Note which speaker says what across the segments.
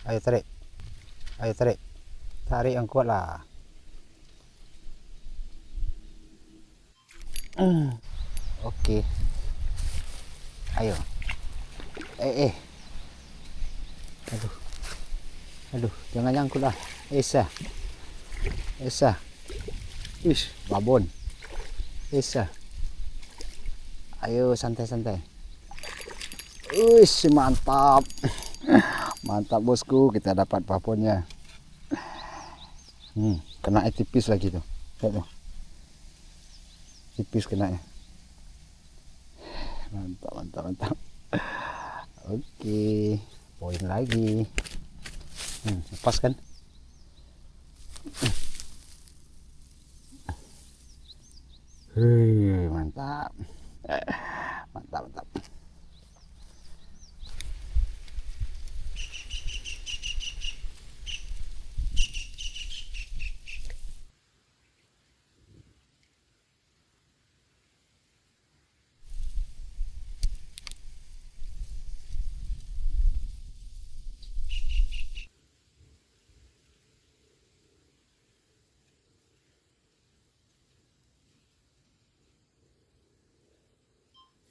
Speaker 1: Ayo tarik. Ayo tarik. Tarik yang kuat lah. Oke. Ayo. Aduh. Aduh, jangan nyangkut lah. Esa. Ish, babon. Esa. Ayo santai-santai. Wish, mantap. Mantap bosku, kita dapat babonnya. Kena tipis lagi tuh. Lihat tuh. Tipis kenanya. Mantap. Oke, poin lagi. Lepas kan? Mantap. Mantap.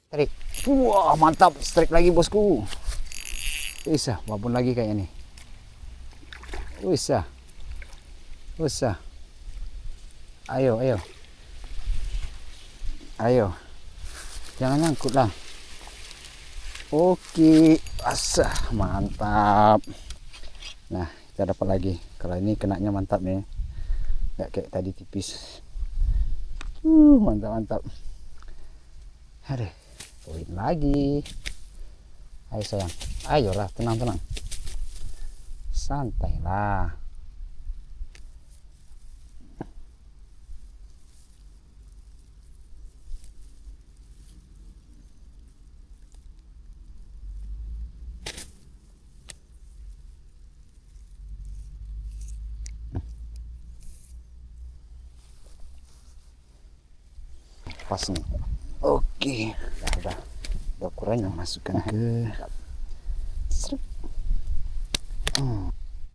Speaker 1: Tarik. Wah, mantap. Strike lagi bosku. Bisa, babon lagi kayaknya nih. Bisa. Ayo. Jangan nyangkut lah. Oke, asah, mantap. Nah, kita dapat lagi. Kalau ini kenanya mantap nih. Nggak kayak tadi tipis. Mantap. Aduh, poin lagi. Ayo sayang, ayolah, tenang. Santailah. Pas nih. Oke, udah ukurannya masukkan ke